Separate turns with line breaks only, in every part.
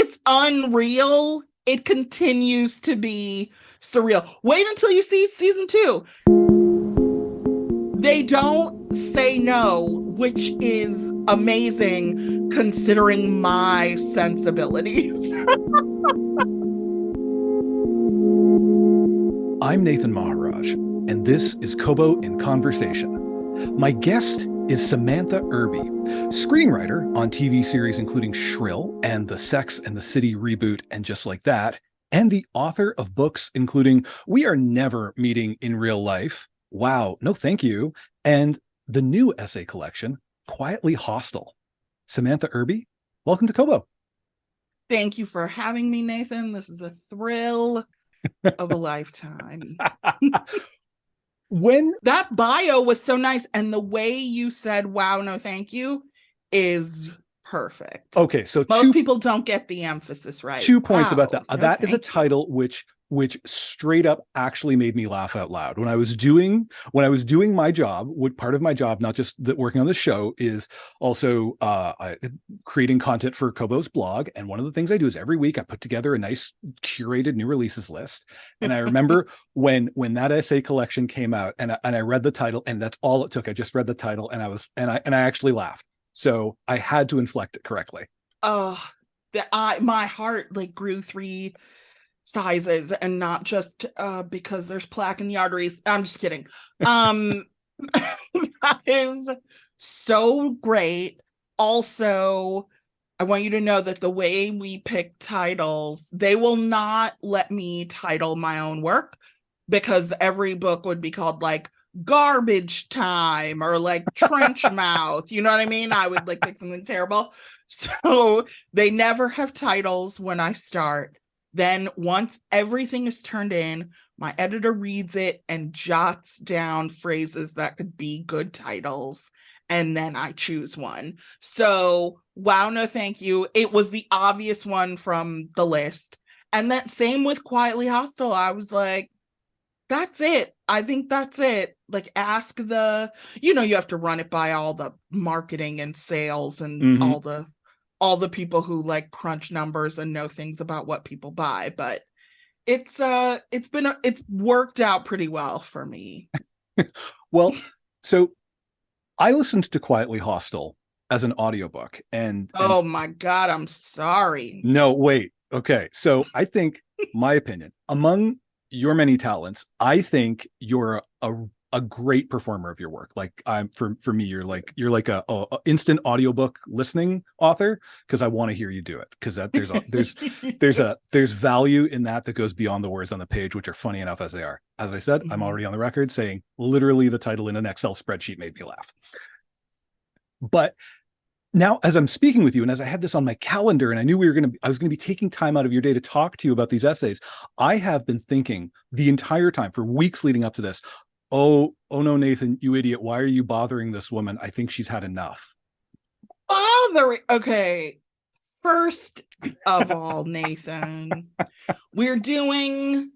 it's unreal. It continues to be surreal. Wait until you see season 2. They don't say no, which is amazing considering my sensibilities.
I'm Nathan Maharaj, and this is Kobo in Conversation. My guest is Samantha Irby, screenwriter on TV series including Shrill and the Sex and the City reboot and Just Like That, and the author of books including We Are Never Meeting in Real Life, Wow, No Thank You, and the new essay collection, Quietly Hostile. Samantha Irby, welcome to Kobo.
Thank you for having me, Nathan. This is a thrill of a lifetime.
When
that bio was so nice, and the way you said wow no thank you is perfect.
Okay, so
most people don't get the emphasis right.
2 points about that.
No,
that is a title which straight up actually made me laugh out loud when I was doing my job. What part of my job, not just working on the show, is also creating content for Kobo's blog. And one of the things I do is every week I put together a nice curated new releases list. And I remember when that essay collection came out, and I read the title, and that's all it took. I just read the title, and I actually laughed. So I had to inflect it correctly.
Oh, my heart grew 3 sizes, and not just because there's plaque in the arteries. I'm just kidding. That is so great. Also, I want you to know that the way we pick titles, they will not let me title my own work, because every book would be called Garbage Time or Trench Mouth. You know what I mean? I would pick something terrible. So they never have titles when I start. Then once everything is turned in, my editor reads it and jots down phrases that could be good titles. And then I choose one. So, wow, no, thank you. It was the obvious one from the list. And that same with Quietly Hostile. I was like, that's it. I think that's it. Ask the, you have to run it by all the marketing and sales and all the people who crunch numbers and know things about what people buy, but it's worked out pretty well for me.
Well, so I listened to Quietly Hostile as an audiobook, and
oh my God, I'm sorry.
No, wait. Okay. So I think, my opinion, among your many talents, I think you're a great performer of your work. For me, you're like a instant audiobook listening author, because I want to hear you do it, because there's value in that goes beyond the words on the page, which are funny enough as they are. As I said, I'm already on the record saying literally the title in an Excel spreadsheet made me laugh. But now, as I'm speaking with you, and as I had this on my calendar, and I knew I was going to be taking time out of your day to talk to you about these essays, I have been thinking the entire time for weeks leading up to this, oh no, Nathan, you idiot. Why are you bothering this woman? I think she's had enough.
Okay. First of all, Nathan, we're doing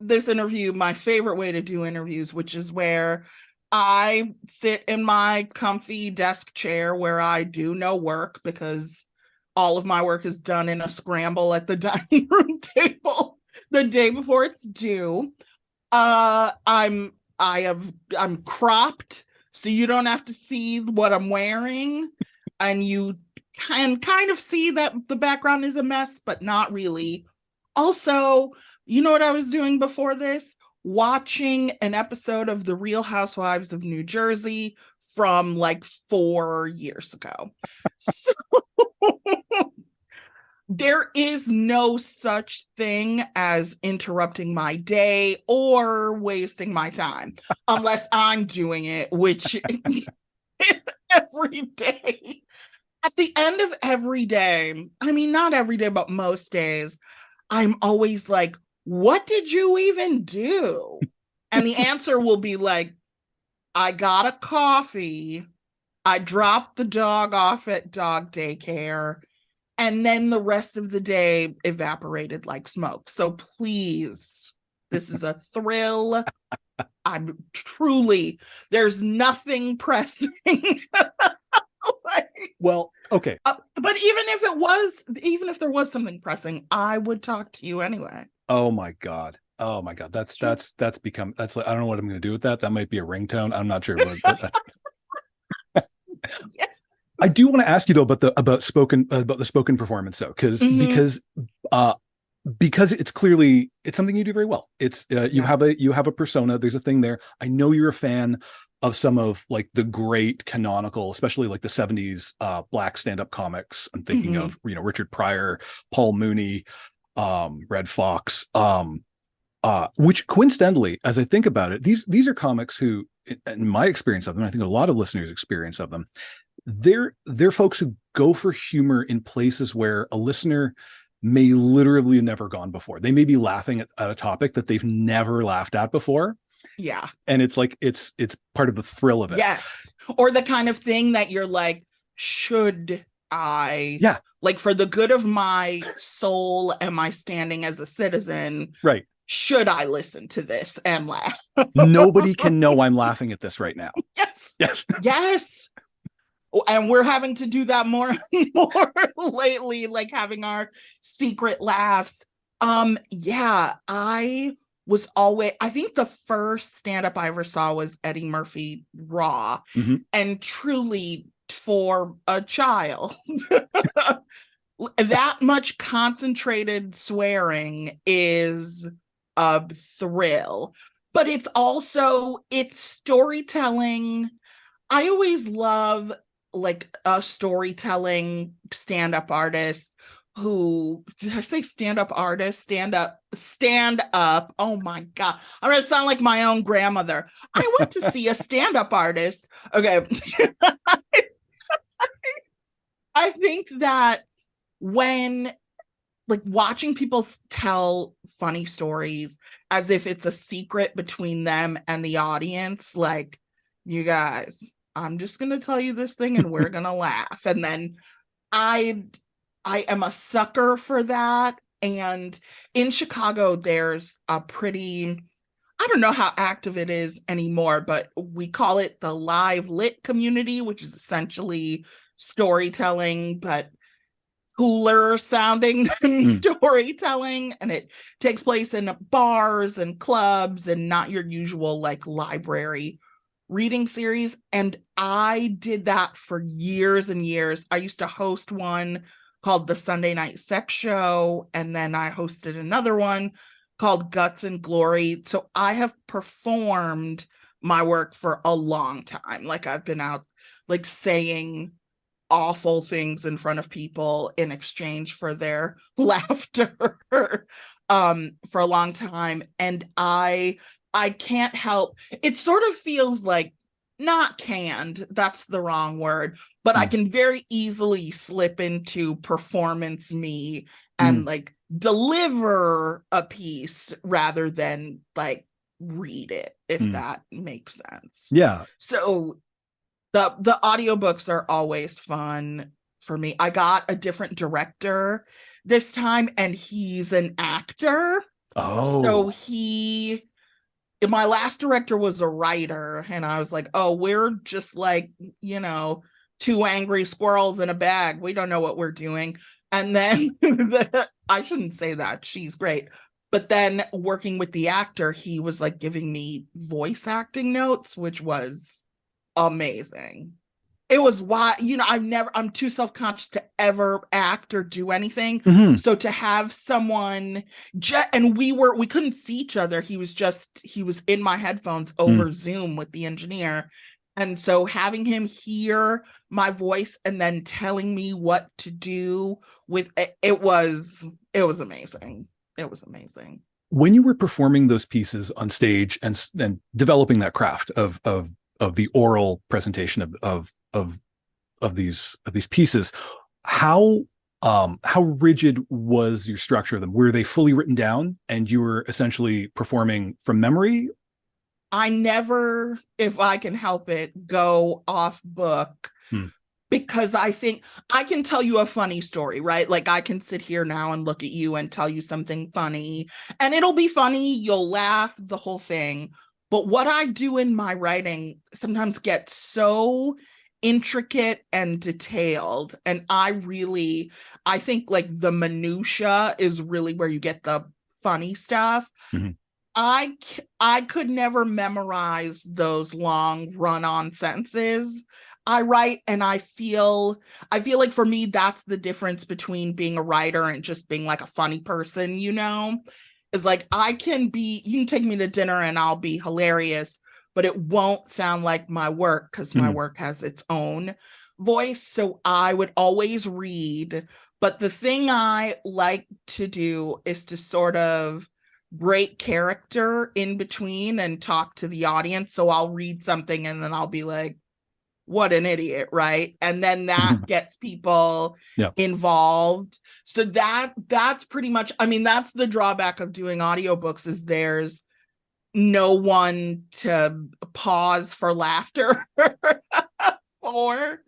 this interview my favorite way to do interviews, which is where I sit in my comfy desk chair where I do no work, because all of my work is done in a scramble at the dining room table the day before it's due. I'm cropped, so you don't have to see what I'm wearing, and you can kind of see that the background is a mess, but not really. Also, you know what I was doing before this? Watching an episode of The Real Housewives of New Jersey from 4 years ago. So there is no such thing as interrupting my day or wasting my time, unless I'm doing it, which every day. At the end of every day, I mean, not every day, but most days, I'm always like, what did you even do? And the answer will be I got a coffee, I dropped the dog off at dog daycare, and then the rest of the day evaporated like smoke. So please, this is a thrill. I'm truly, there's nothing pressing.
Well, Okay.
But even if there was something pressing, I would talk to you anyway.
Oh my God. Oh my God. That's become, that's like, I don't know what I'm going to do with that. That might be a ringtone. I'm not sure what
Yes.
I do want to ask you though about the spoken performance though, uh because it's clearly it's something you do very well. It's you have a persona. There's a thing there. I know you're a fan of some of like the great canonical, especially like the 70s black stand-up comics. I'm thinking of Richard Pryor, Paul Mooney, Red Fox, which coincidentally, as I think about it, these are comics who, in my experience of them, I think a lot of listeners' experience of them, they're folks who go for humor in places where a listener may literally have never gone before. They may be laughing at a topic that they've never laughed at before.
Yeah.
And it's like it's part of the thrill of it.
Yes. Or the kind of thing that you're like, should I, like, for the good of my soul and my standing as a citizen,
right,
should I listen to this and laugh?
Nobody can know I'm laughing at this right now.
Yes. And we're having to do that more and more lately, like having our secret laughs. I think the first stand-up I ever saw was Eddie Murphy Raw. And truly, for a child, that much concentrated swearing is a thrill. But it's storytelling. I always love like a storytelling stand-up artist who, did I say stand-up artist? Stand up. Oh my God. I'm going to sound like my own grandmother. I went to see a stand-up artist. Okay. I think that when like watching people tell funny stories as if it's a secret between them and the audience, like, you guys, I'm just going to tell you this thing and we're going to laugh. And then I am a sucker for that. And in Chicago, there's a pretty, I don't know how active it is anymore, but we call it the live lit community, which is essentially storytelling, but cooler sounding than storytelling. And it takes place in bars and clubs and not your usual like library reading series. And I did that for years and years. I used to host one called the Sunday Night Sex Show, and then I hosted another one called Guts and Glory. So I have performed my work for a long time. Like I've been out like saying awful things in front of people in exchange for their laughter for a long time. And I can't help, it sort of feels like, not canned, that's the wrong word, but I can very easily slip into performance me and like deliver a piece rather than like read it, if that makes sense.
Yeah.
So the audiobooks are always fun for me. I got a different director this time and he's an actor. So my last director was a writer, and I was like, oh, we're just like, two angry squirrels in a bag. We don't know what we're doing. And then I shouldn't say that. She's great. But then working with the actor, he was like giving me voice acting notes, which was amazing. It was why, I'm too self-conscious to ever act or do anything. So to have someone and we couldn't see each other. He was in my headphones over Zoom with the engineer. And so having him hear my voice and then telling me what to do with it was amazing. It was amazing.
When you were performing those pieces on stage and developing that craft of the oral presentation of these pieces, how rigid was your structure of them? Were they fully written down and you were essentially performing from memory?
I never, if I can help it, go off book because I think I can tell you a funny story, right? Like I can sit here now and look at you and tell you something funny and it'll be funny. You'll laugh, the whole thing. But what I do in my writing sometimes gets so intricate and detailed. And I think like the minutia is really where you get the funny stuff.
Mm-hmm.
I could never memorize those long run-on sentences. I write and I feel like for me that's the difference between being a writer and just being like a funny person, is like you can take me to dinner and I'll be hilarious, but it won't sound like my work because my work has its own voice. So I would always read, but the thing I like to do is to sort of break character in between and talk to the audience. So I'll read something and then I'll be like, what an idiot, right? And then that gets people involved. So that's pretty much, I mean, that's the drawback of doing audiobooks is there's no one to pause for laughter for.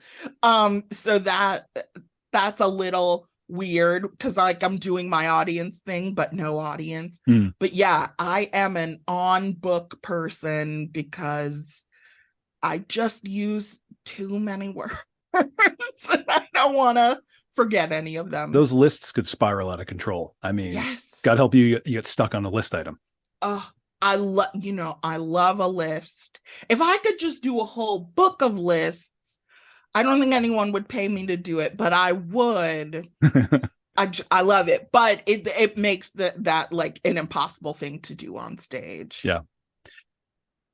So that's a little weird because like I'm doing my audience thing, but no audience. But yeah, I am an on book person because I just use too many words. I don't want to forget any of them.
Those lists could spiral out of control. I mean,
yes.
God help you get stuck on a list item.
I love a list. If I could just do a whole book of lists, I don't think anyone would pay me to do it, but I would. I love it, but it makes that like an impossible thing to do on stage.
Yeah.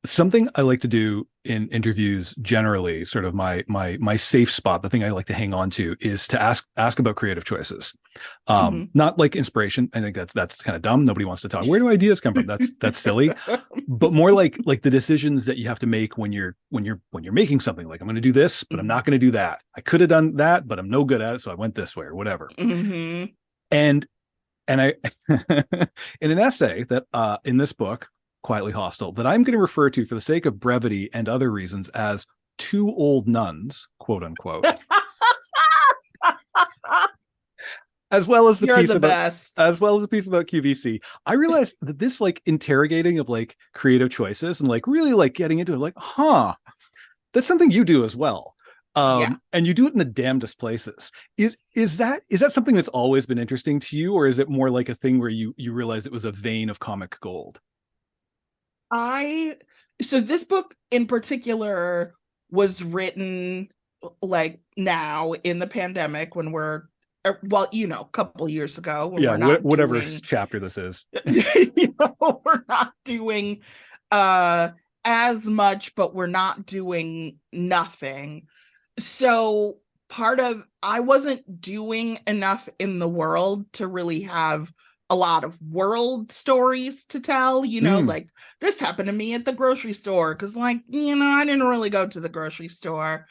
Something I like to do in interviews generally, sort of my safe spot, the thing I like to hang on to is to ask about creative choices. Not like inspiration. I think that's kind of dumb. Nobody wants to talk. Where do ideas come from? That's silly. But more like the decisions that you have to make when you're making something. Like I'm going to do this, but I'm not going to do that. I could have done that, but I'm no good at it, so I went this way or whatever. And I in an essay that in this book, Quietly Hostile, that I'm going to refer to for the sake of brevity and other reasons as Two Old Nuns, quote unquote. as well as the piece about QVC. I realized that this like interrogating of like creative choices and like really like getting into it, like, that's something you do as well. And you do it in the damnedest places. Is that something that's always been interesting to you, or is it more like a thing where you realize it was a vein of comic gold?
So this book in particular was written like now in the pandemic when we're a couple of years ago when we're not
whatever chapter this is.
We're not doing as much, but we're not doing nothing. So I wasn't doing enough in the world to really have a lot of world stories to tell, like this happened to me at the grocery store because like, I didn't really go to the grocery store.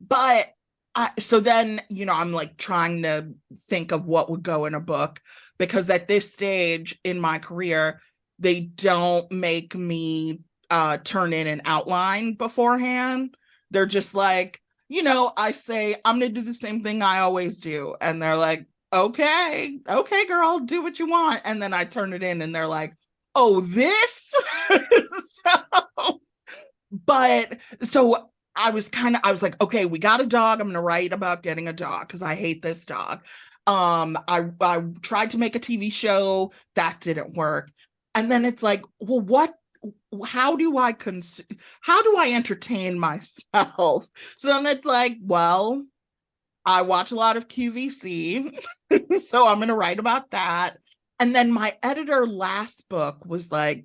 But so then, I'm like trying to think of what would go in a book, because at this stage in my career, they don't make me turn in an outline beforehand. They're just like, I say, I'm going to do the same thing I always do. And they're like, okay, girl, do what you want. And then I turn it in and they're like, oh, this? So I was like, okay, we got a dog. I'm going to write about getting a dog because I hate this dog. I tried to make a TV show. That didn't work. And then it's like, well, how do I entertain myself? So then it's like, well, I watch a lot of QVC, so I'm going to write about that. And then my editor last book was like,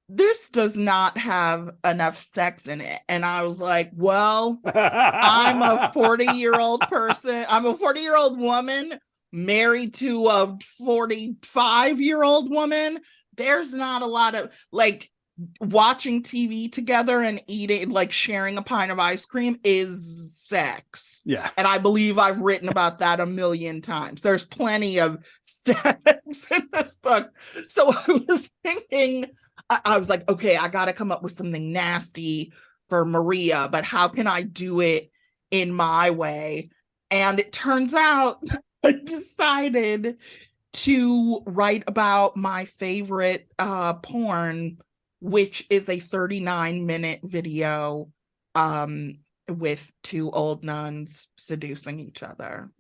this does not have enough sex in it. And I was like, well, I'm a 40-year-old person. I'm a 40-year-old woman married to a 45-year-old woman. There's not a lot of like watching TV together and eating, like sharing a pint of ice cream is sex.
Yeah.
And I believe I've written about that a million times. There's plenty of sex in this book. So I was thinking, I was like, okay, I got to come up with something nasty for Maria, but how can I do it in my way? And it turns out I decided to write about my favorite porn, which is a 39-minute video with two old nuns seducing each other.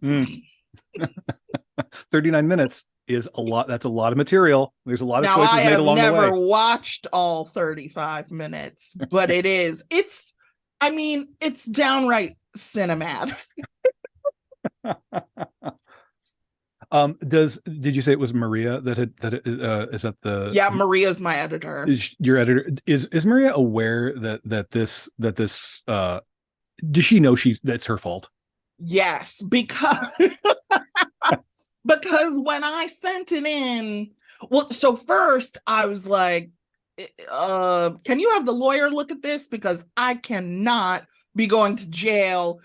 39 minutes is a lot. That's a lot of material. There's a lot of
Now,
choices
I
made
have
along the
never
way.
watched all 35 minutes, but it's downright cinematic.
Did you say it was Maria is that the
Yeah, Maria's my editor.
is your editor? Is Maria aware that this does she know that's her fault?
Yes, because because when I sent it in, well, so first I was like, can you have the lawyer look at this? Because I cannot be going to jail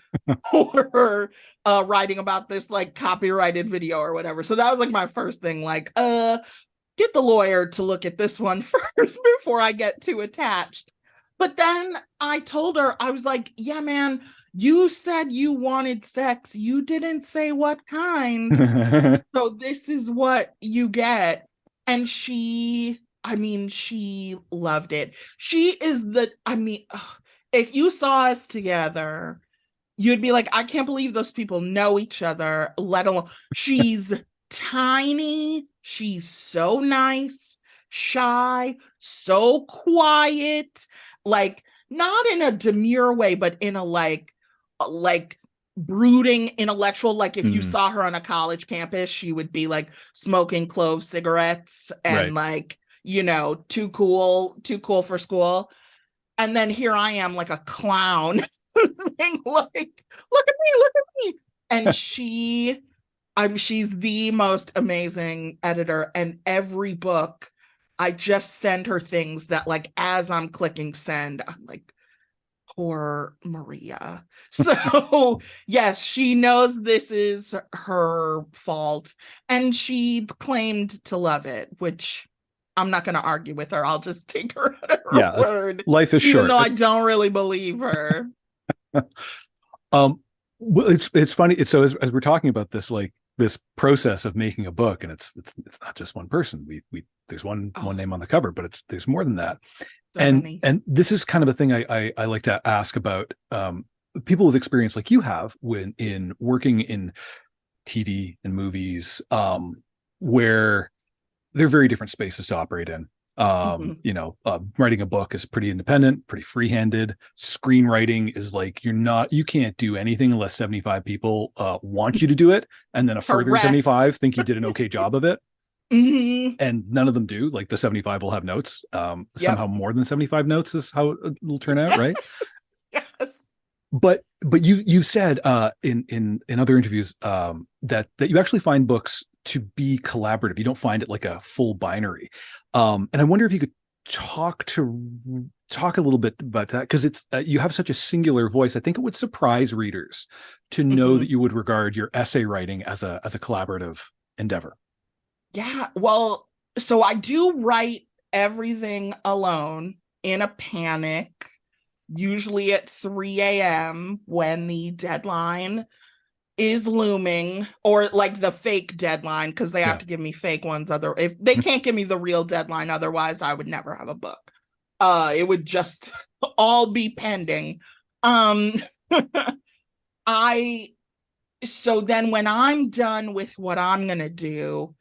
for writing about this like copyrighted video or whatever. So that was like my first thing, like, get the lawyer to look at this one first before I get too attached. But then I told her, I was like, yeah, man, you said you wanted sex. You didn't say what kind. So this is what you get. And she loved it. She is if you saw us together, you'd be like, I can't believe those people know each other, let alone she's tiny. She's so nice, shy, so quiet, like not in a demure way, but in a like brooding intellectual. Like if you saw her on a college campus, she would be like smoking clove cigarettes and
right.
too cool for school. And then here I am like a clown being like, look at me. And she's the most amazing editor. And every book, I just send her things that like, as I'm clicking send, I'm like, poor Maria. So yes, she knows this is her fault. And she claimed to love it, which I'm not going to argue with her. I'll just take her at her word.
Life is
even
short.
though I don't really believe her.
Well, it's funny. So as we're talking about this, like this process of making a book, and it's not just one person. We there's one name on the cover, but there's more than that.
So many.
And this is kind of a thing I like to ask about people with experience like you have when in working in TV and movies, where they're very different spaces to operate in. Writing a book is pretty independent, pretty free-handed. Screenwriting is like you can't do anything unless 75 people want you to do it, and then a further 75 think you did an okay job of it. And none of them do. Like the 75 will have notes. Somehow more than 75 notes is how it will turn out, right?
Yes.
But you said in other interviews that you actually find books to be collaborative. You don't find it like a full binary. And I wonder if you could talk a little bit about that, because it's you have such a singular voice. I think it would surprise readers to know that you would regard your essay writing as a collaborative endeavor.
Yeah, well, so I do write everything alone in a panic, usually at 3 a.m. when the deadline is looming, or like the fake deadline, because they have to give me fake ones. If they can't give me the real deadline, otherwise I would never have a book. It would just all be pending. So then when I'm done with what I'm gonna do,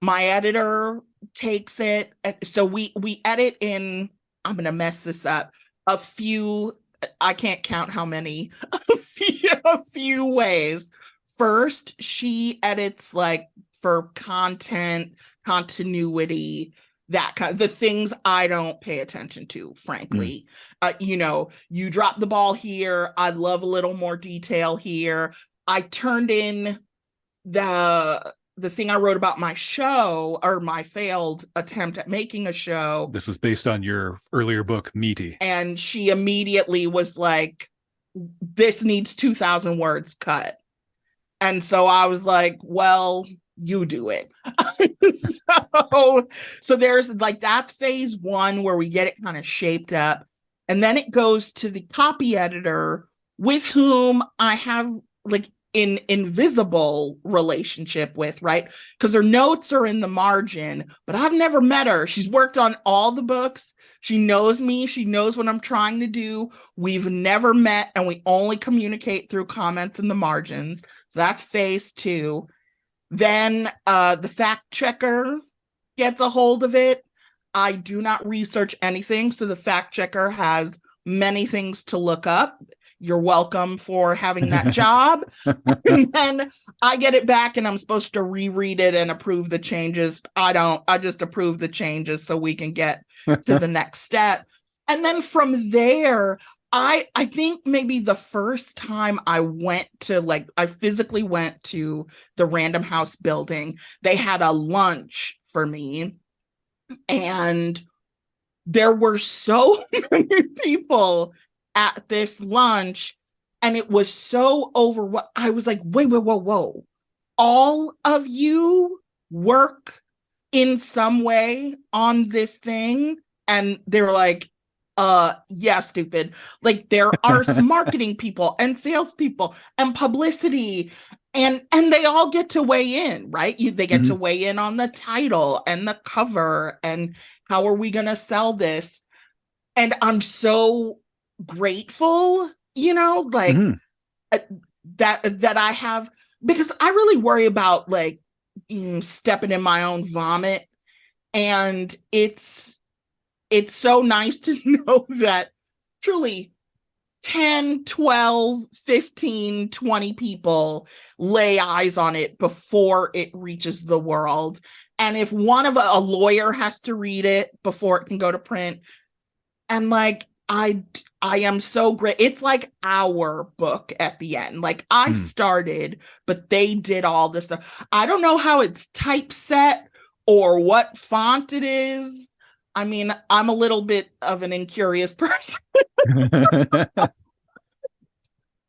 my editor takes it. So we edit in, I'm going to mess this up, a few, I can't count how many, a few ways. First, she edits like for content, continuity, that kind of the things I don't pay attention to, frankly. You drop the ball here. I'd love a little more detail here. I turned in the thing I wrote about my show, or my failed attempt at making a show.
This was based on your earlier book, Meaty.
And she immediately was like, this needs 2,000 words cut. And so I was like, well, you do it. So there's like, that's phase one where we get it kind of shaped up. And then it goes to the copy editor, with whom I have like invisible relationship with, right? Because her notes are in the margin, but I've never met her. She's worked on all the books. She knows me. She knows what I'm trying to do. We've never met, and we only communicate through comments in the margins. So that's phase 2. Then the fact checker gets a hold of it. I do not research anything, so the fact checker has many things to look up. You're welcome for having that job. And then I get it back and I'm supposed to reread it and approve the changes. I don't. I just approve the changes so we can get to the next step. And then from there, I think maybe the first time I physically went to the Random House building, they had a lunch for me. And there were so many people at this lunch, and it was so overwhelming. I was like, wait, whoa. All of you work in some way on this thing? And they were like, yeah, stupid. Like, there are marketing people and salespeople and publicity, and they all get to weigh in, right? They get to weigh in on the title and the cover and how are we going to sell this. And I'm so grateful, that I have, because I really worry about stepping in my own vomit. And it's so nice to know that truly 10, 12, 15, 20 people lay eyes on it before it reaches the world. And if one of a lawyer has to read it before it can go to print, and I am so great. It's like our book at the end. Like, I started, but they did all this stuff. I don't know how it's typeset or what font it is. I mean, I'm a little bit of an incurious person.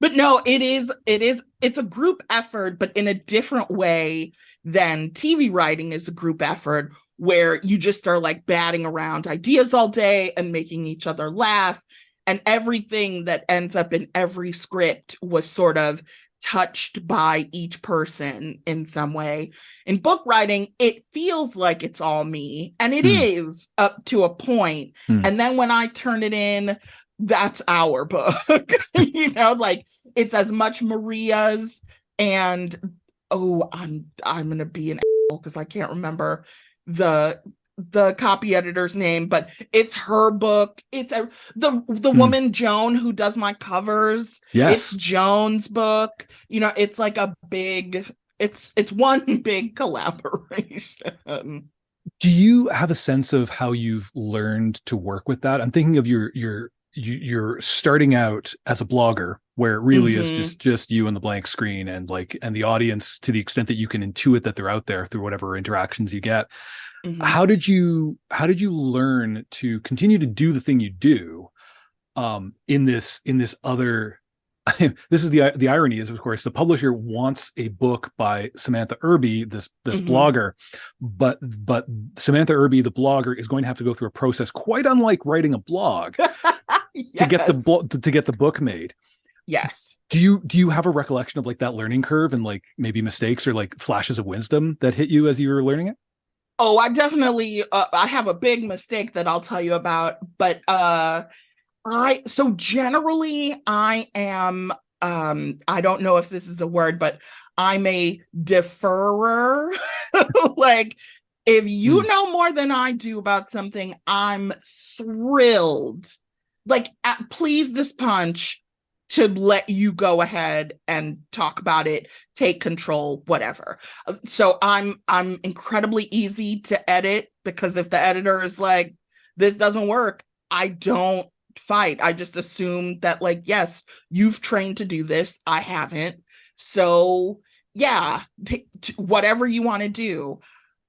But no, it's a group effort, but in a different way than TV writing is a group effort, where you just are batting around ideas all day and making each other laugh. And everything that ends up in every script was sort of touched by each person in some way. In book writing, it feels like it's all me, and it is up to a point. And then when I turn it in, that's our book. It's as much Maria's, and I'm gonna be an asshole because I can't remember the copy editor's name, but it's her book. It's the woman Joan who does my covers.
Yes,
it's Joan's book. It's like it's one big collaboration.
Do you have a sense of how you've learned to work with that? I'm thinking of you're starting out as a blogger, where it really is just you and the blank screen, and the audience, to the extent that you can intuit that they're out there through whatever interactions you get. How did you learn to continue to do the thing you do in this other this is the irony is, of course, the publisher wants a book by Samantha Irby, this blogger, but Samantha Irby, the blogger, is going to have to go through a process quite unlike writing a blog to get the book made.
Yes.
Do you have a recollection of that learning curve and maybe mistakes or flashes of wisdom that hit you as you were learning it?
Oh, I definitely I have a big mistake that I'll tell you about, but generally I am I don't know if this is a word, but I'm a deferrer. If you know more than I do about something, I'm thrilled. Please this punch to let you go ahead and talk about it, take control, whatever. So I'm incredibly easy to edit, because if the editor is like, this doesn't work, I don't fight. I just assume that yes, you've trained to do this, I haven't. So yeah, whatever you want to do.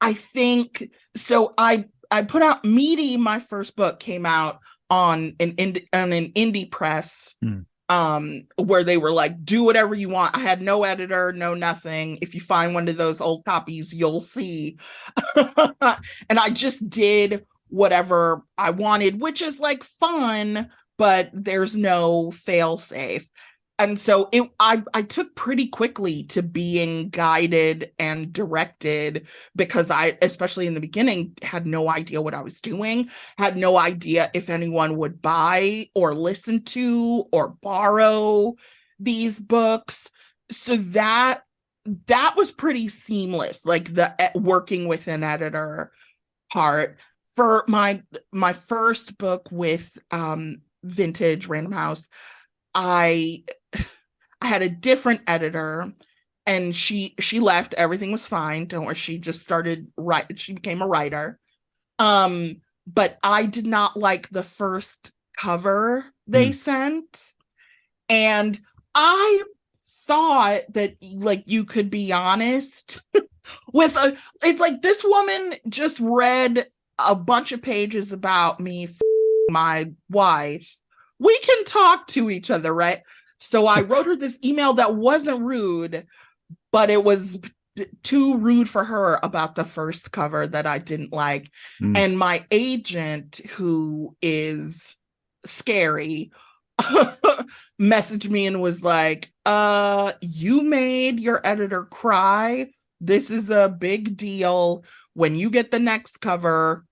I think so. I put out Meaty. My first book came out on an indie press. Where they were like, do whatever you want. I had no editor, no nothing. If you find one of those old copies, you'll see. And I just did whatever I wanted, which is fun, but there's no fail safe. And so I took pretty quickly to being guided and directed, because I, especially in the beginning, had no idea what I was doing, had no idea if anyone would buy or listen to or borrow these books. So that was pretty seamless, like the working with an editor part. For my first book with Vintage Random House, I had a different editor, and she left. Everything was fine. Don't worry. She just started she became a writer. But I did not like the first cover they sent. And I thought that, like, you could be honest with it's like, this woman just read a bunch of pages about me my wife. We can talk to each other, right? So I wrote her this email that wasn't rude, but it was too rude for her about the first cover that I didn't like. And my agent, who is scary, messaged me and was like, you made your editor cry. This is a big deal. When you get the next cover,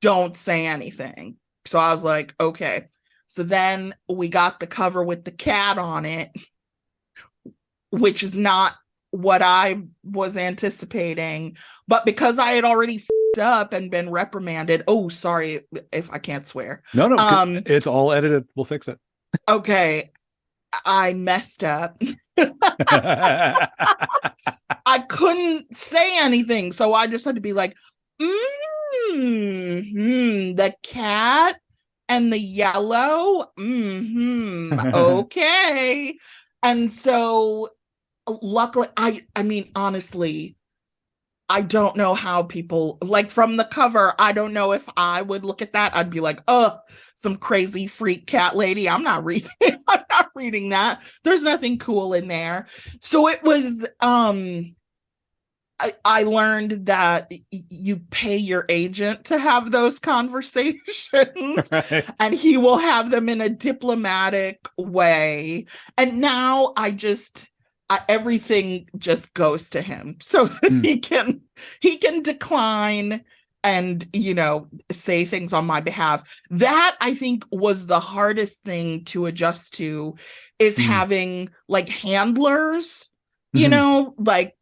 don't say anything. So I was like, okay. So then we got the cover with the cat on it, which is not what I was anticipating. But because I had already f***ed up and been reprimanded, oh, sorry if I can't swear.
No, it's all edited. We'll fix it.
Okay. I messed up. I couldn't say anything. So I just had to be like, the cat and the yellow. Okay. And so luckily, I mean, honestly, I don't know how people, like, from the cover, I don't know if I would look at that. I'd be like, oh, some crazy freak cat lady. I'm not reading that. There's nothing cool in there. So it was, I learned that you pay your agent to have those conversations, right, and he will have them in a diplomatic way. And now everything just goes to him, so he can decline and, say things on my behalf. That, I think, was the hardest thing to adjust to, is having, like, handlers, like,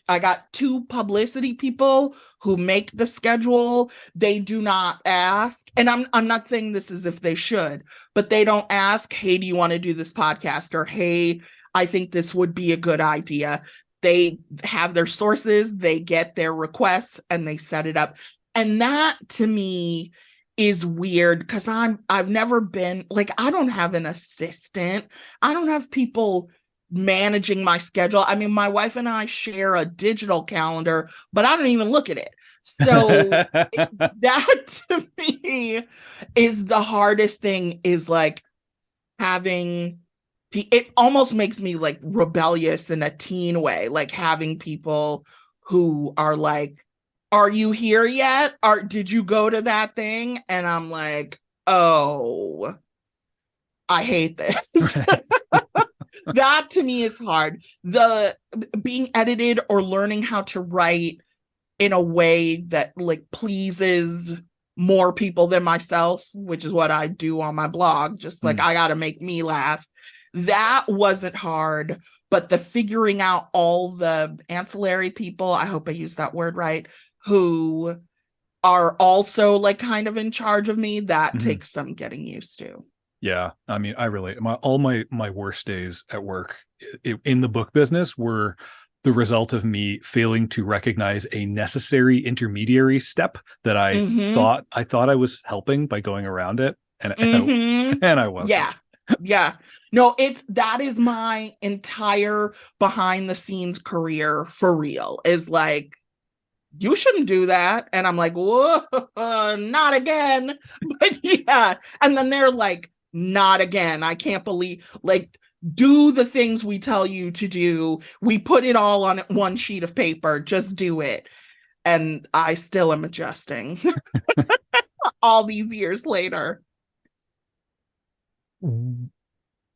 I got 2 publicity people who make the schedule. They do not ask, and I'm not saying this as if they should, but they don't ask, hey, do you want to do this podcast? Or, hey, I think this would be a good idea. They have their sources, they get their requests, and they set it up. And that, to me, is weird, because I've never been, like, I don't have an assistant. I don't have people managing my schedule. I mean, my wife and I share a digital calendar, but I don't even look at it. So that, to me, is the hardest thing, is like having, it almost makes me like rebellious in a teen way, like having people who are like, are you here yet? Did you go to that thing? And I'm like, oh, I hate this. That, to me, is hard. The being edited or learning how to write in a way that, like, pleases more people than myself, which is what I do on my blog. Just like, I got to make me laugh. That wasn't hard, but the figuring out all the ancillary people, I hope I used that word right, who are also, like, kind of in charge of me, that takes some getting used to.
Yeah, I mean, I relate. All my worst days at work in the book business were the result of me failing to recognize a necessary intermediary step that I thought I was helping by going around it, and I wasn't.
Yeah. No, that is my entire behind the scenes career, for real, is like, you shouldn't do that. And I'm like, whoa, not again. But yeah. And then they're like, not again. I can't believe, like, do the things we tell you to do. We put it all on one sheet of paper. Just do it. And I still am adjusting all these years later.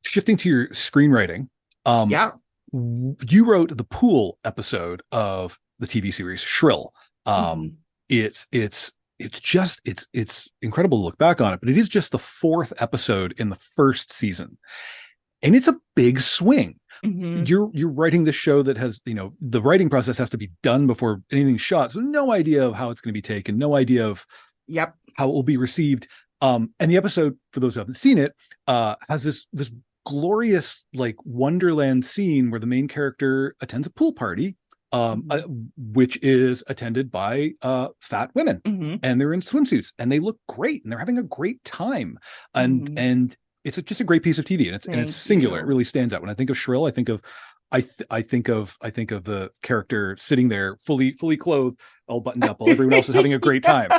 shifting to your screenwriting,
Yeah.
you wrote the pool episode of the TV series Shrill.
Mhm.
It's incredible to look back on it, but it is just the fourth episode in the first season, and it's a big swing.
Mhm.
You're writing this show that has, the writing process has to be done before anything's shot, so no idea of how it's going to be taken, no idea of
Yep.
how it will be received. And the episode, for those who haven't seen it, has this glorious like wonderland scene where the main character attends a pool party, which is attended by fat women,
Mhm.
and they're in swimsuits and they look great and they're having a great time, and
Mhm.
and it's just a great piece of TV, and it's
Thank
singular. It
you.
really stands out. When I think of Shrill, I think of the character sitting there fully clothed, all buttoned up, while everyone else is having a great time,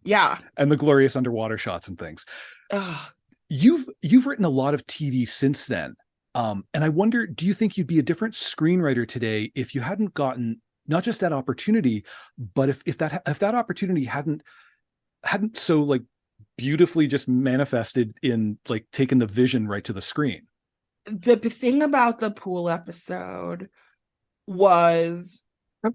Yeah.
and the glorious underwater shots and things.
Ugh.
You've written a lot of TV since then. And I wonder, do you think you'd be a different screenwriter today if you hadn't gotten not just that opportunity, but if that opportunity hadn't so like beautifully just manifested in like taking the vision right to the screen?
The thing about the pool episode was,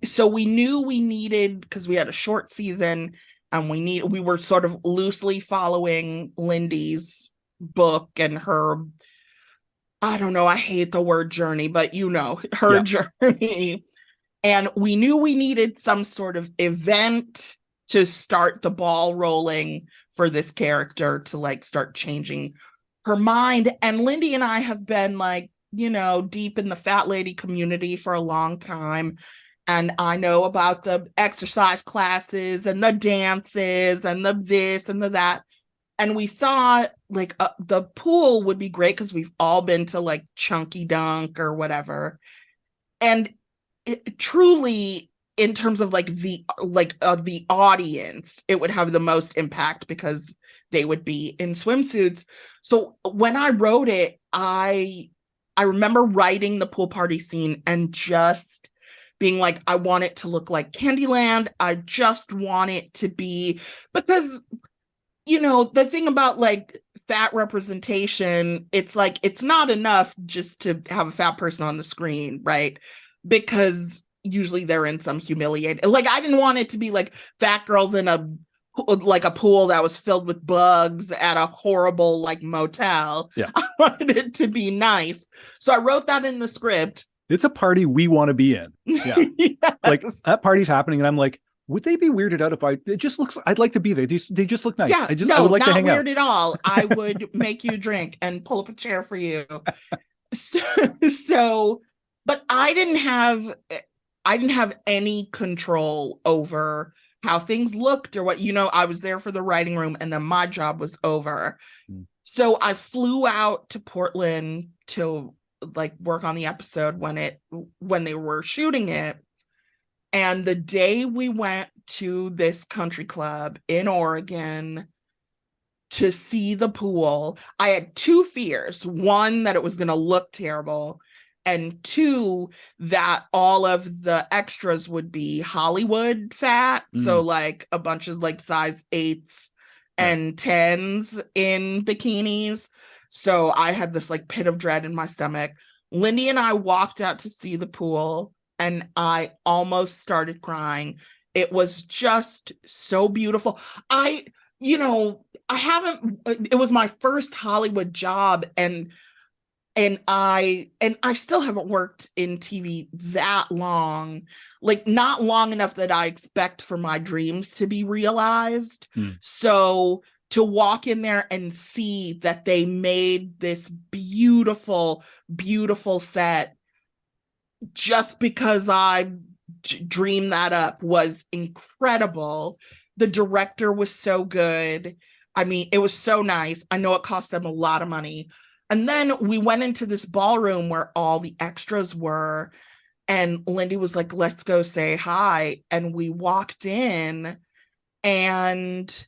so we knew we needed, because we had a short season and we were sort of loosely following Lindy's book and her, I don't know, I hate the word journey, but her
Yeah.
journey. And we knew we needed some sort of event to start the ball rolling for this character to like start changing her mind. And Lindy and I have been like, deep in the fat lady community for a long time. And I know about the exercise classes and the dances and the this and the that. And we thought like the pool would be great because we've all been to like Chunky Dunk or whatever. And it truly, in terms of like the audience, it would have the most impact because they would be in swimsuits. So when I wrote it, I remember writing the pool party scene and just being like, I want it to look like Candyland. I just want it to be, because the thing about like fat representation, it's like it's not enough just to have a fat person on the screen, right? Because usually they're in some humiliating, like I didn't want it to be like fat girls in a pool that was filled with bugs at a horrible like motel.
Yeah.
I wanted it to be nice. So I wrote that in the script.
It's a party we want to be in. Yeah.
Yes.
Like that party's happening and I'm like, would they be weirded out if it just looks, I'd like to be there. They just look nice.
Yeah,
I would like to hang out.
not weird at all. I would make you a drink and pull up a chair for you. So, but I didn't have any control over how things looked or what, I was there for the writing room and then my job was over. So I flew out to Portland to like work on the episode when they were shooting it. And the day we went to this country club in Oregon to see the pool, I had two fears. One, that it was going to look terrible. And two, that all of the extras would be Hollywood fat. So like a bunch of like size 8s and 10s in bikinis. So I had this like pit of dread in my stomach. Lindy and I walked out to see the pool and I almost started crying. It was just so beautiful. It was my first Hollywood job and I still haven't worked in TV that long, like not long enough that I expect for my dreams to be realized. So to walk in there and see that they made this beautiful, beautiful set just because I dreamed that up was incredible. The director was so good. I mean, it was so nice. I know it cost them a lot of money. And then we went into this ballroom where all the extras were. And Lindy was like, let's go say hi. And we walked in and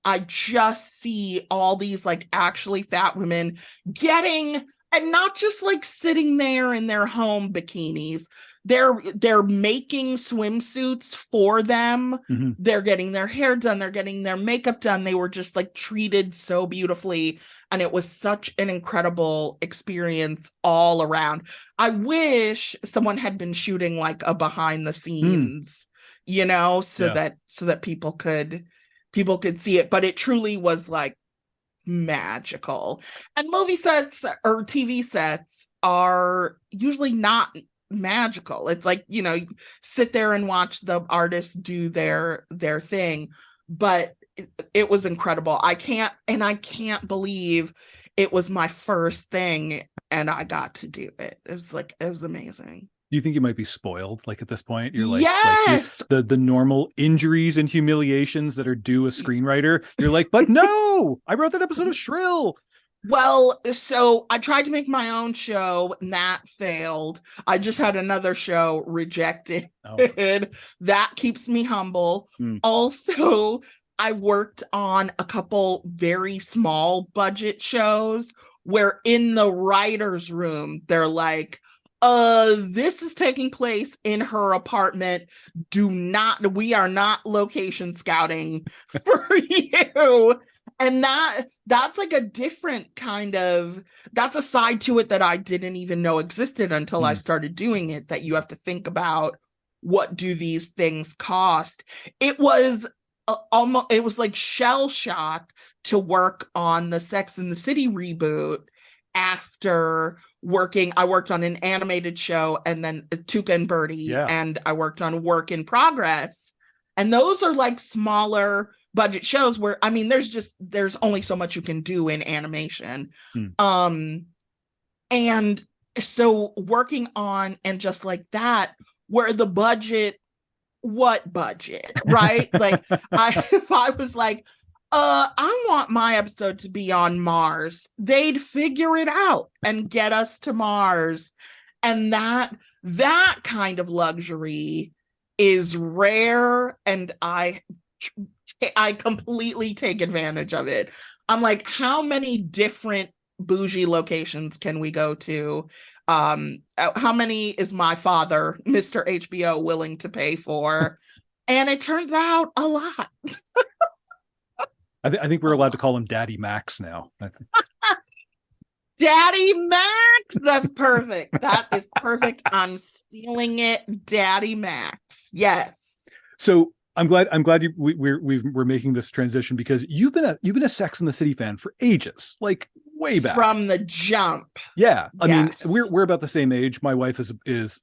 I just see all these like actually fat women getting, and not just like sitting there in their home bikinis. they're making swimsuits for them.
Mm-hmm.
They're getting their hair done, they're getting their makeup done. They were just like treated so beautifully, and it was such an incredible experience all around. I wish someone had been shooting like a behind the scenes, so that people could see it, but it truly was like magical. And movie sets or TV sets are usually not magical. It's like, you sit there and watch the artists do their thing, but it was incredible. I can't believe it was my first thing and I got to do it. It was amazing.
Do you think you might be spoiled? Like at this point, you're like,
yes,
the normal injuries and humiliations that are due a screenwriter. You're like, but no, I wrote that episode of Shrill.
Well, so I tried to make my own show and that failed. I just had another show rejected.
Oh.
That keeps me humble. Also, I worked on a couple very small budget shows where in the writer's room, they're like, this is taking place in her apartment. We are not location scouting for you. And that's like a different kind of, that's a side to it that I didn't even know existed until I started doing it, that you have to think about, what do these things cost? It was it was like shell shock to work on the Sex and the City reboot after I worked on an animated show and then Tuca and Birdie, and I worked on Work in Progress. And those are like smaller budget shows where, I mean, there's only so much you can do in animation. And so working on, and just like that, where the budget, what budget, right? Like if I was like, I want my episode to be on Mars, they'd figure it out and get us to Mars. And that kind of luxury is rare, and I completely take advantage of it. I'm like, how many different bougie locations can we go to? How many is my father, Mr. HBO, willing to pay for? And it turns out a lot.
I think we're allowed to call him Daddy Max now.
Daddy Max. That's perfect. That is perfect. I'm stealing it. Daddy Max. Yes.
So I'm glad we're making this transition, because you've been a Sex and the City fan for ages, like way back
from the jump.
Yeah, I mean, we're about the same age. My wife is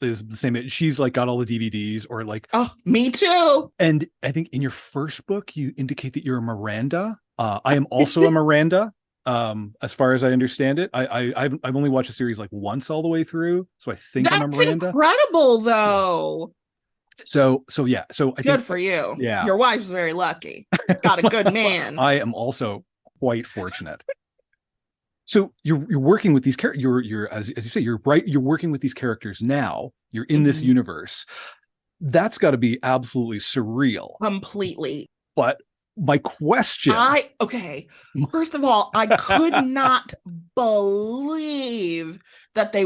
the same age. She's like got all the DVDs, or like,
oh, me too.
And I think in your first book you indicate that you're a Miranda. I am also a Miranda. As far as I understand it, I've only watched the series like once all the way through, so I think I'm a Miranda.
That's incredible, though.
So I
good
think,
for you.
Yeah,
your wife's very lucky. Got a good man.
I am also quite fortunate. So you're working with these characters. You're as you say, you're working with these characters now. You're in this universe. That's got to be absolutely surreal.
Completely.
But my question.
First of all, I could not believe that they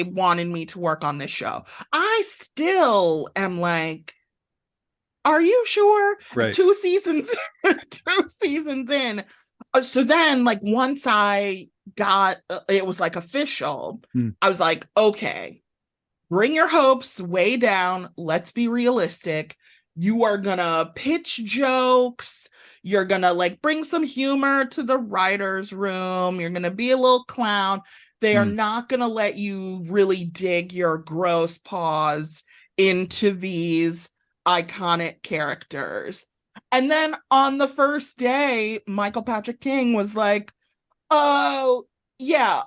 wanted me to work on this show. I still am like, are you sure?
Right.
2 seasons in. So then, like, once I got it was like official, I was like, okay, bring your hopes way down. Let's be realistic. You are gonna pitch jokes. You're gonna like bring some humor to the writer's room. You're gonna be a little clown. They are not gonna let you really dig your gross paws into these iconic characters. And then on the first day, Michael Patrick King was like, oh yeah,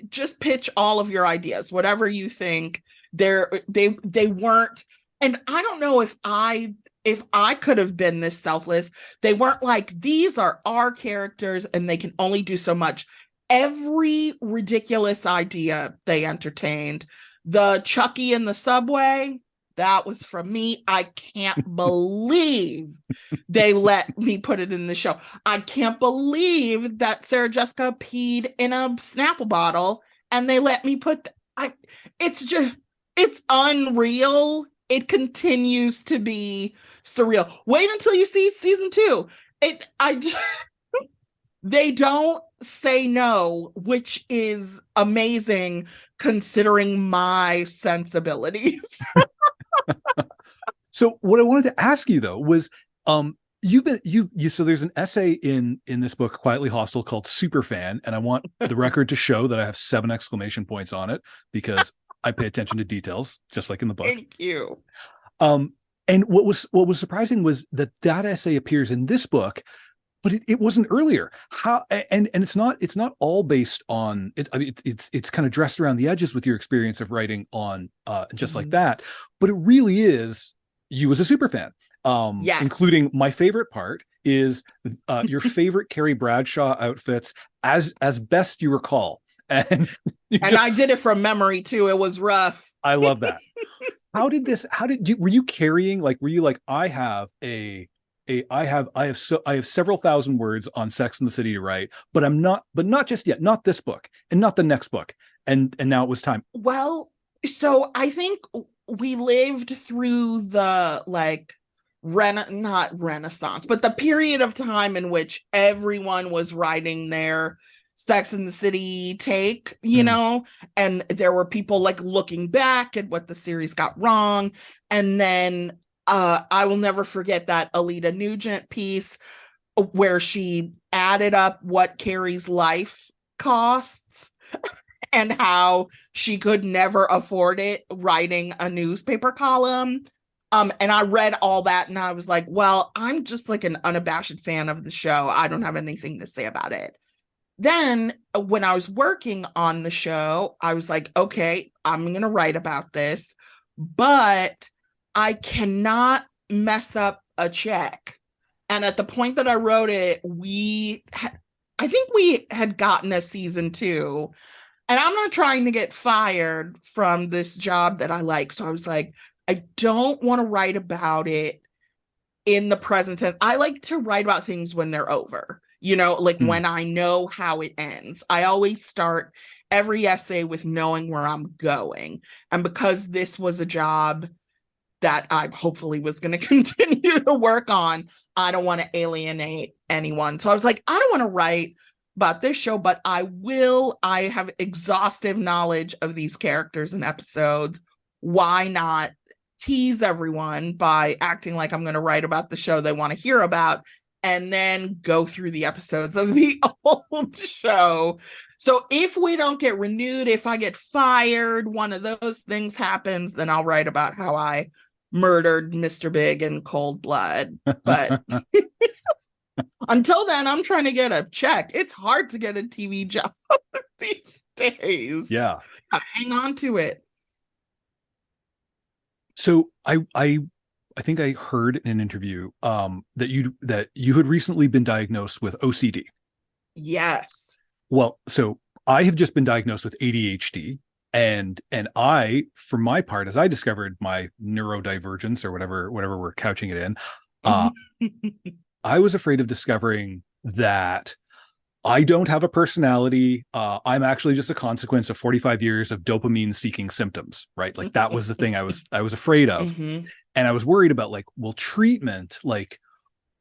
just pitch all of your ideas, whatever you think. They weren't. And I don't know if I could have been this selfless. They weren't like, these are our characters and they can only do so much. Every ridiculous idea they entertained. The Chucky in the subway, that was from me. I can't believe they let me put it in the show. I can't believe that Sarah Jessica peed in a Snapple bottle and they let me put I it's just it's unreal. It continues to be surreal. Wait until you see season 2. It I just, they don't say no, which is amazing considering my sensibilities.
So what I wanted to ask you though was, you've been you so there's an essay in this book, Quietly Hostile, called Superfan, and I want the record to show that I have 7 exclamation points on it because I pay attention to details, just like in the book.
Thank you.
Um, and what was surprising was that essay appears in this book, but it wasn't earlier. How and it's not all based on it. I mean, it's kind of dressed around the edges with your experience of writing on just like that, but it really is you as a super fan.
Yes.
Including my favorite part is your favorite Carrie Bradshaw outfits as best you recall. And
I did it from memory too. It was rough.
I love that. Were you carrying, like, were you like, I have several thousand words on Sex and the City to write, but not just yet, not this book and not the next book. And now it was time.
Well, so I think we lived through the not Renaissance, but the period of time in which everyone was writing their Sex and the City take, you know, and there were people like looking back at what the series got wrong. And then I will never forget that Alita Nugent piece where she added up what Carrie's life costs and how she could never afford it writing a newspaper column. And I read all that and I was like, well, I'm just like an unabashed fan of the show. I don't have anything to say about it. Then when I was working on the show, I was like, okay, I'm going to write about this, but I cannot mess up a check. And at the point that I wrote it, I think we had gotten a season 2, and I'm not trying to get fired from this job that I like. So I was like, I don't want to write about it in the present tense. I like to write about things when they're over, you know, like when I know how it ends. I always start every essay with knowing where I'm going. And because this was a job that I hopefully was going to continue to work on, I don't want to alienate anyone. So I was like, I don't want to write about this show, but I have exhaustive knowledge of these characters and episodes. Why not tease everyone by acting like I'm going to write about the show they want to hear about, and then go through the episodes of the old show. So if we don't get renewed, if I get fired, one of those things happens, then I'll write about how I murdered Mr. Big in cold blood. But until then, I'm trying to get a check. It's hard to get a TV job these days.
Yeah.
Hang on to it.
So I think I heard in an interview that you had recently been diagnosed with OCD.
Yes.
Well, so I have just been diagnosed with ADHD, and I, for my part, as I discovered my neurodivergence or whatever we're couching it in, I was afraid of discovering that I don't have a personality. I'm actually just a consequence of 45 years of dopamine seeking symptoms, right? Like that was the thing I was afraid of. And I was worried about, like, will treatment, like,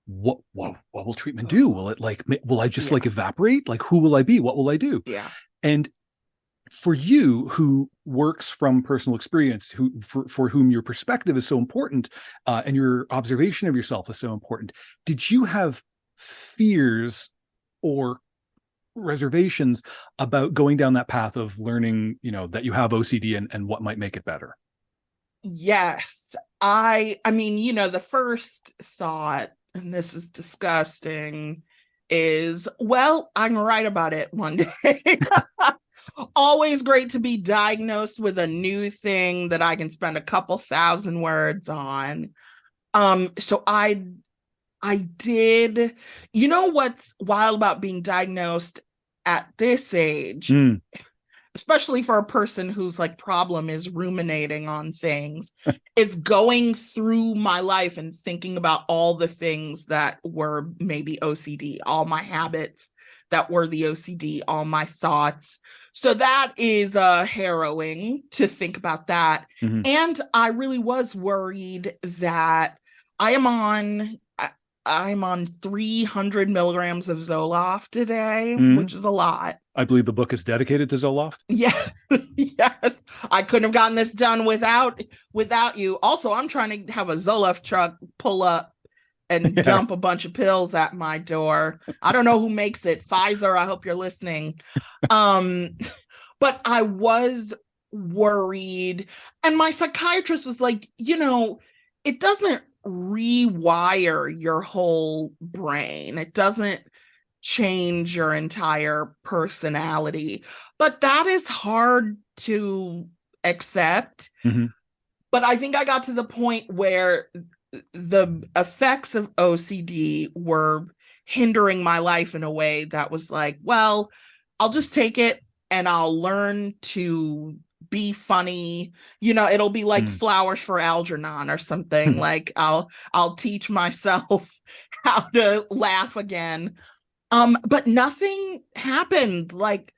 what will treatment do? Will it, like, will I just like evaporate? Like, who will I be? What will I do?
Yeah.
And for you, who works from personal experience, for whom your perspective is so important, and your observation of yourself is so important, did you have fears or reservations about going down that path of learning, you know, that you have OCD and what might make it better?
Yes. I mean, you know, the first thought, and this is disgusting, is, well, I can write about it one day. Always great to be diagnosed with a new thing that I can spend a couple thousand words on. So I did, you know what's wild about being diagnosed at this age, especially for a person whose like problem is ruminating on things, is going through my life and thinking about all the things that were maybe OCD, all my habits that were the OCD, all my thoughts. So that is harrowing to think about that.
Mhm.
And I really was worried that I'm on 300 milligrams of Zoloft a day,
Mhm.
which is a lot.
I believe the book is dedicated to Zoloft.
Yeah. Yes. I couldn't have gotten this done without you. Also, I'm trying to have a Zoloft truck pull up and
Yeah.
dump a bunch of pills at my door. I don't know who makes it. Pfizer, I hope you're listening. But I was worried. And my psychiatrist was like, it doesn't rewire your whole brain. It doesn't change your entire personality. But that is hard to accept.
Mm-hmm.
But I think I got to the point where the effects of OCD were hindering my life in a way that was like, well, I'll just take it and I'll learn to be funny. It'll be like Flowers for Algernon or something. Like I'll teach myself how to laugh again. But nothing happened. Like,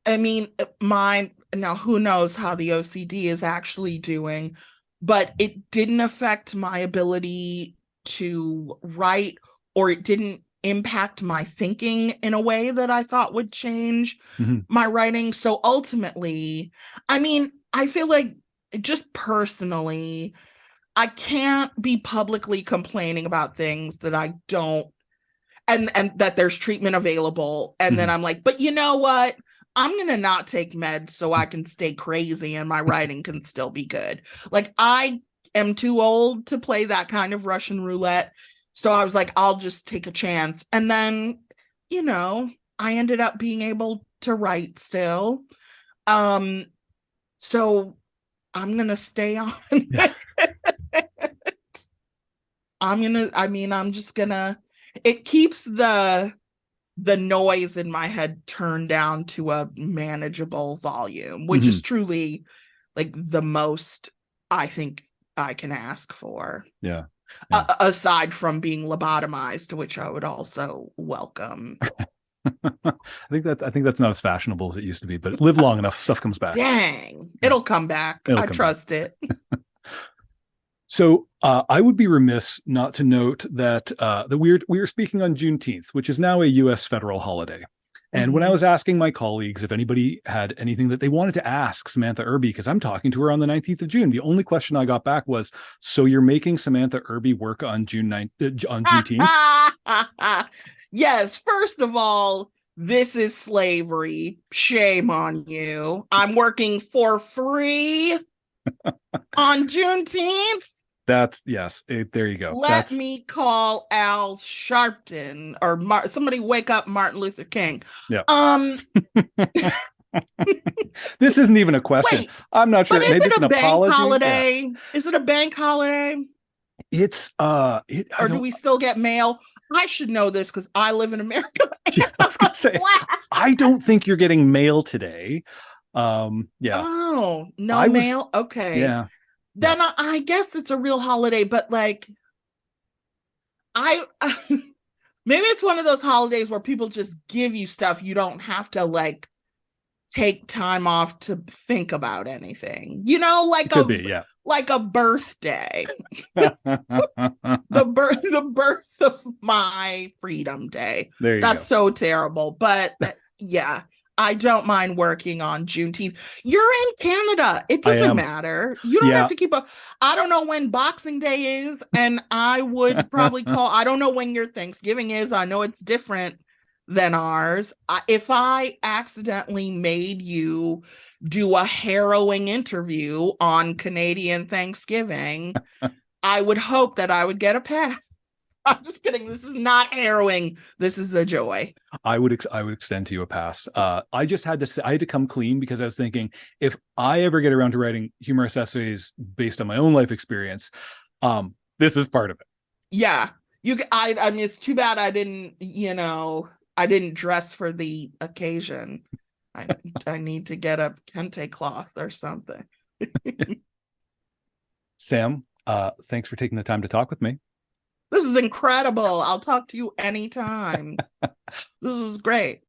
I mean, now who knows how the OCD is actually doing, but it didn't affect my ability to write, or it didn't impact my thinking in a way that I thought would change my writing. So ultimately, I mean, I feel like just personally, I can't be publicly complaining about things that I don't, and that there's treatment available. And then I'm like, but you know what? I'm going to not take meds so I can stay crazy and my writing can still be good. Like, I am too old to play that kind of Russian roulette. So I was like, I'll just take a chance. And then, I ended up being able to write still. So I'm going to stay on. I'm just going to, it keeps the noise in my head turned down to a manageable volume, which is truly like the most I think I can ask for.
Yeah.
Aside from being lobotomized, which I would also welcome.
I think that's not as fashionable as it used to be, but live long enough, stuff comes back.
Dang, it'll come back. I trust it.
So I would be remiss not to note that we were speaking on Juneteenth, which is now a U.S. federal holiday. And when I was asking my colleagues if anybody had anything that they wanted to ask Samantha Irby, because I'm talking to her on the 19th of June, the only question I got back was, so you're making Samantha Irby work on Juneteenth?
Yes, first of all, this is slavery. Shame on you. I'm working for free on Juneteenth.
That's yes. There you go.
Let me call Al Sharpton or somebody wake up Martin Luther King.
Yeah. This isn't even a question. Wait, I'm not sure. Maybe it's an apology.
Holiday? Yeah. Is it a bank holiday?
It's
or do we still get mail? I should know this because I live in America.
Yeah, I was gonna say, I don't think you're getting mail today. Yeah.
Oh, no mail. Okay.
Yeah.
Then I guess it's a real holiday, but like, maybe it's one of those holidays where people just give you stuff. You don't have to like take time off to think about anything, like like a birthday. the birth of my freedom day. That's so terrible. But yeah. I don't mind working on Juneteenth. You're in Canada. It doesn't matter. You don't have to keep up. I don't know when Boxing Day is, and I would probably I don't know when your Thanksgiving is. I know it's different than ours. If I accidentally made you do a harrowing interview on Canadian Thanksgiving, I would hope that I would get a pass. I'm just kidding. This is not harrowing. This is a joy.
I would extend to you a pass. I just had to say, I had to come clean because I was thinking, if I ever get around to writing humorous essays based on my own life experience, this is part of it.
Yeah. I mean, it's too bad I didn't dress for the occasion. I need to get a kente cloth or something.
Sam, thanks for taking the time to talk with me.
This is incredible. I'll talk to you anytime. This is great.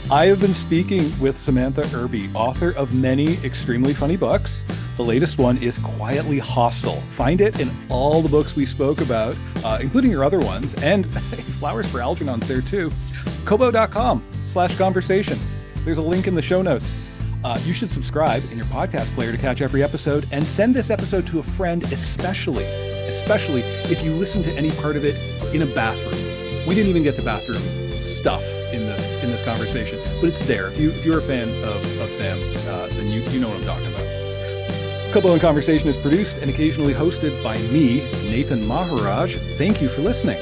I have been speaking with Samantha Irby, author of many extremely funny books. The latest one is Quietly Hostile. Find it in all the books we spoke about, including your other ones, and Flowers for Algernon's there too. Kobo.com/conversation. There's a link in the show notes. You should subscribe in your podcast player to catch every episode, and send this episode to a friend, especially if you listen to any part of it in a bathroom. We didn't even get to bathroom stuff in this conversation, but it's there. If you're a fan of Sam's, then you know what I'm talking about. Kobo and Conversation is produced and occasionally hosted by me, Nathan Maharaj. Thank you for listening.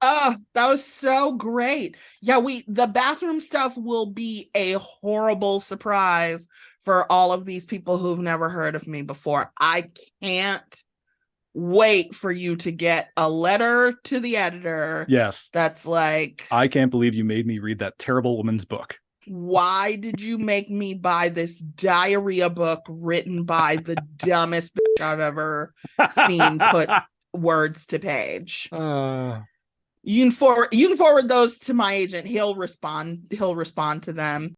Oh, that was so great. Yeah, the bathroom stuff will be a horrible surprise for all of these people who've never heard of me before. I can't wait for you to get a letter to the editor.
Yes.
That's like,
I can't believe you made me read that terrible woman's book.
Why did you make me buy this diarrhea book written by the dumbest bitch I've ever seen put words to page? You can forward those to my agent. He'll respond to them.